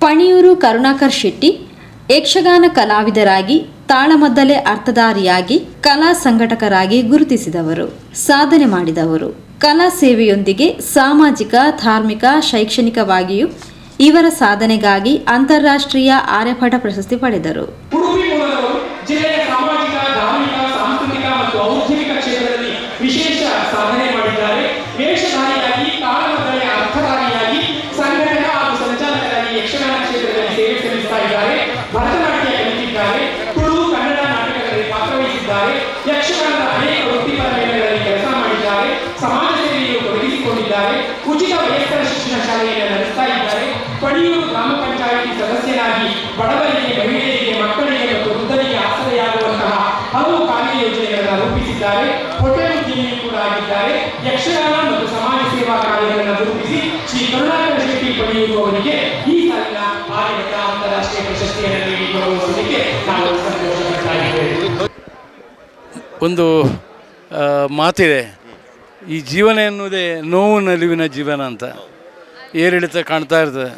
ಪಣಿಯೂರು ಕರುಣಾಕರ್ ಶೆಟ್ಟಿ ಯಕ್ಷಗಾನ ಕಲಾವಿದರಾಗಿ ತಾಳಮದ್ದಲೆ ಅರ್ಥಧಾರಿಯಾಗಿ ಕಲಾ ಸಂಘಟಕರಾಗಿ ಗುರುತಿಸಿದವರು, ಸಾಧನೆ ಮಾಡಿದವರು. ಕಲಾ ಸೇವೆಯೊಂದಿಗೆ ಸಾಮಾಜಿಕ, ಧಾರ್ಮಿಕ, ಶೈಕ್ಷಣಿಕವಾಗಿಯೂ ಇವರ ಸಾಧನೆಗಾಗಿ ಅಂತಾರಾಷ್ಟ್ರೀಯ ಆರ್ಯಭಟ ಪ್ರಶಸ್ತಿ ಪಡೆದರು. ಜಿಲ್ಲೆಯ ಸಾಮಾಜಿಕ, ಧಾರ್ಮಿಕ, ಸಾಂಸ್ಕೃತಿಕ ಮತ್ತು ಔದ್ಯೋಗಿಕ ಕ್ಷೇತ್ರದಲ್ಲಿ ವಿಶೇಷ ಸಾಧನೆ ಮಾಡಿದ್ದಾರೆ. ವೇಷಧಾರಿಯಾಗಿ, ತಾಳಮದ್ದಲೆ ಅರ್ಥಧಾರಿಯಾಗಿ, ಸಂಘಟಕ ಹಾಗೂ ಸಂಚಾಲಕರಾಗಿ ಯಕ್ಷಗಾನ ಕ್ಷೇತ್ರದಲ್ಲಿ ಸೇವೆ ಸಲ್ಲಿಸ್ತಾ ಇದ್ದಾರೆ. ಭರತನಾಟ್ಯ ಕಲಿತಿದ್ದಾರೆ. ತುಳು, ಕನ್ನಡ ನಾಟಕಗಳಲ್ಲಿ ಪಾತ್ರವಹಿಸಿದ್ದಾರೆ. ಯಕ್ಷಗಾನದ ಅನೇಕ ವೃತ್ತಿಪರ ಮೇಳಗಳಲ್ಲಿ ಕೆಲಸ ಮಾಡಿದ್ದಾರೆ. ಸಮಾಜ ಸೇವೆಯನ್ನು ತೊಡಗಿಸಿಕೊಂಡಿದ್ದಾರೆ. ಉಚಿತ ವಯಸ್ಕರ ಶಿಕ್ಷಣ ಶಾಲೆಯನ್ನು ನಡೆಸ್ತಾ ಇದ್ದಾರೆ. ಪಣಿಯೂರು ಗ್ರಾಮ ಪಂಚಾಯಿತಿ ಸದಸ್ಯರಾಗಿ ಬಡವರಿಗೆ, ಮಹಿಳೆಯರಿಗೆ, ಮಕ್ಕಳಿಗೆ ಮತ್ತು ವೃದ್ಧರಿಗೆ ಆಸರೆಯಾಗುವಂತಹ ಹಲವು ಕಾರ್ಯಯೋಜನೆಗಳನ್ನು ರೂಪಿಸಿದ್ದಾರೆ. ಹೋಟೆಲ್ ಉದ್ಯಮಿ ಕೂಡ ಆಗಿದ್ದಾರೆ. ಯಕ್ಷಗಾನ ಮತ್ತು ಸಮಾಜ ಸೇವಾ ಕಾರ್ಯಗಳನ್ನು ರೂಪಿಸಿ ಶ್ರೀ ಕರುಣಾಕರ ಶೆಟ್ಟಿ ಪಣಿಯೂರು ಅವರಿಗೆ ಈ ಸಾಲಿನ ಆರ್ಯಭಟ ಅಂತಾರಾಷ್ಟ್ರೀಯ ಪ್ರಶಸ್ತಿಯನ್ನು ನೀಡಿ ಗೌರವಿಸಲಿಕ್ಕೆ ನಾವು ಸಂತೋಷಪಡ್ತಾ ಇದ್ದೇವೆ. ಒಂದು ಮಾತಿದೆ, ಈ ಜೀವನ ಎನ್ನುವುದೇ ನೋವು ನಲಿವಿನ ಜೀವನ ಅಂತ. ಏರಿಳಿತ ಕಾಣ್ತಾ ಇರ್ತದೆ.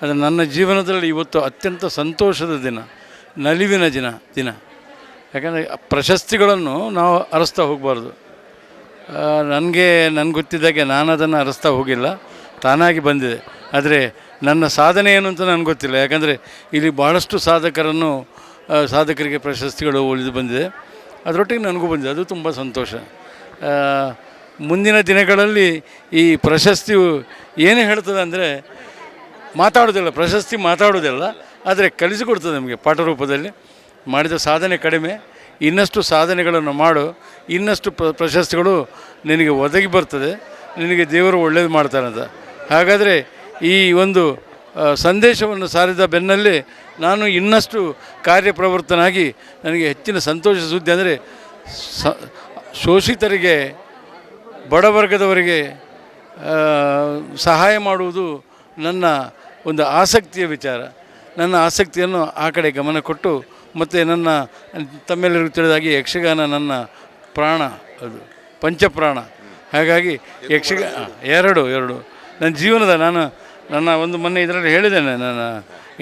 ಅದು ನನ್ನ ಜೀವನದಲ್ಲಿ ಇವತ್ತು ಅತ್ಯಂತ ಸಂತೋಷದ ದಿನ, ನಲಿವಿನ ದಿನ. ಯಾಕಂದರೆ ಪ್ರಶಸ್ತಿಗಳನ್ನು ನಾವು ಅರಸ್ತಾ ಹೋಗಬಾರ್ದು. ನನಗೆ ಗೊತ್ತಿದ್ದಾಗೆ ನಾನು ಅದನ್ನು ಅರಸ್ತಾ ಹೋಗಿಲ್ಲ, ತಾನಾಗಿ ಬಂದಿದೆ. ಆದರೆ ನನ್ನ ಸಾಧನೆ ಏನು ಅಂತ ನನಗೆ ಗೊತ್ತಿಲ್ಲ. ಯಾಕಂದರೆ ಇಲ್ಲಿ ಭಾಳಷ್ಟು ಸಾಧಕರಿಗೆ ಪ್ರಶಸ್ತಿಗಳು ಉಳಿದು ಬಂದಿದೆ. ಅದರೊಟ್ಟಿಗೆ ನನಗೂ ಬಂದಿದೆ, ಅದು ತುಂಬ ಸಂತೋಷ. ಮುಂದಿನ ದಿನಗಳಲ್ಲಿ ಈ ಪ್ರಶಸ್ತಿಯು ಏನು ಹೇಳ್ತದೆ ಅಂದರೆ, ಮಾತಾಡೋದಿಲ್ಲ, ಪ್ರಶಸ್ತಿ ಮಾತಾಡೋದಿಲ್ಲ, ಆದರೆ ಕಲಿಸಿಕೊಡ್ತದೆ ನಮಗೆ ಪಾಠ ರೂಪದಲ್ಲಿ. ಮಾಡಿದ ಸಾಧನೆ ಕಡಿಮೆ, ಇನ್ನಷ್ಟು ಸಾಧನೆಗಳನ್ನು ಮಾಡು, ಇನ್ನಷ್ಟು ಪ್ರಶಸ್ತಿಗಳು ನಿನಗೆ ಒದಗಿ ಬರ್ತದೆ, ನಿನಗೆ ದೇವರು ಒಳ್ಳೇದು ಮಾಡ್ತಾರೆ ಅಂತ. ಹಾಗಾದರೆ ಈ ಒಂದು ಸಂದೇಶವನ್ನು ಸಾರಿದ ಬೆನ್ನಲ್ಲೇ ನಾನು ಇನ್ನಷ್ಟು ಕಾರ್ಯಪ್ರವೃತ್ತನಾಗಿ ನನಗೆ ಹೆಚ್ಚಿನ ಸಂತೋಷ ಸುದ್ದಿ ಅಂದರೆ ಶೋಷಿತರಿಗೆ, ಬಡವರ್ಗದವರಿಗೆ ಸಹಾಯ ಮಾಡುವುದು ನನ್ನ ಒಂದು ಆಸಕ್ತಿಯ ವಿಚಾರ. ನನ್ನ ಆಸಕ್ತಿಯನ್ನು ಆ ಕಡೆ ಗಮನ ಕೊಟ್ಟು, ಮತ್ತು ನನ್ನ ತಮ್ಮೆಲ್ಲರಿಗೂ ತಿಳಿದಾಗಿ ಯಕ್ಷಗಾನ ನನ್ನ ಪ್ರಾಣ, ಅದು ಪಂಚಪ್ರಾಣ. ಹಾಗಾಗಿ ಎರಡು ನನ್ನ ಜೀವನದ ನನ್ನ ಒಂದು ಮೊನ್ನೆ ಇದರಲ್ಲಿ ಹೇಳಿದ್ದೇನೆ, ನನ್ನ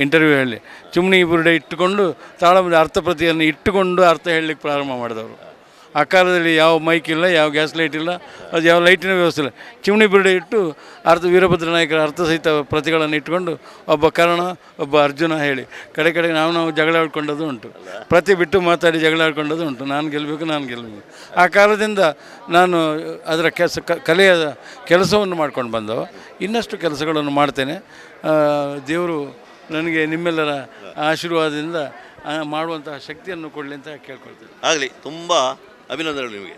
ಇಂಟರ್ವ್ಯೂ ಹೇಳಿ, ಚುಮ್ನಿ ಬುರುಡೆ ಇಟ್ಟುಕೊಂಡು ತಾಳಮದ್ದಲೆ ಅರ್ಥಪ್ರತಿಯನ್ನು ಇಟ್ಟುಕೊಂಡು ಅರ್ಥ ಹೇಳಲಿಕ್ಕೆ ಪ್ರಾರಂಭ ಮಾಡಿದವರು. ಆ ಕಾಲದಲ್ಲಿ ಯಾವ ಮೈಕ್ ಇಲ್ಲ, ಯಾವ ಗ್ಯಾಸ್ ಲೈಟ್ ಇಲ್ಲ, ಅದು ಯಾವ ಲೈಟಿನ ವ್ಯವಸ್ಥೆ ಇಲ್ಲ. ಚಿಮಣಿ ಬಿರುಡೆ ಇಟ್ಟು ವೀರಭದ್ರ ನಾಯಕರ ಅರ್ಥಸಹಿತ ಪ್ರತಿಗಳನ್ನು ಇಟ್ಕೊಂಡು ಒಬ್ಬ ಕರ್ಣ, ಒಬ್ಬ ಅರ್ಜುನ ಹೇಳಿ ಕಡೆ ನಾವು ಜಗಳ ಆಡ್ಕೊಂಡದ್ದು ಉಂಟು. ಪ್ರತಿ ಬಿಟ್ಟು ಮಾತಾಡಿ ಜಗಳ ಆಡ್ಕೊಂಡದ್ದು ಉಂಟು. ನಾನು ಗೆಲ್ಲಬೇಕು. ಆ ಕಾಲದಿಂದ ನಾನು ಅದರ ಕಲೆಯ ಕೆಲಸವನ್ನು ಮಾಡ್ಕೊಂಡು ಬಂದವ. ಇನ್ನಷ್ಟು ಕೆಲಸಗಳನ್ನು ಮಾಡ್ತೇನೆ. ದೇವರು ನನಗೆ ನಿಮ್ಮೆಲ್ಲರ ಆಶೀರ್ವಾದದಿಂದ ಮಾಡುವಂತಹ ಶಕ್ತಿಯನ್ನು ಕೊಡಲಿ ಅಂತ ಕೇಳ್ಕೊಳ್ತೇನೆ. ಆಗಲಿ. ತುಂಬ ಅಭಿನಂದನೆಗಳು ನಿಮಗೆ.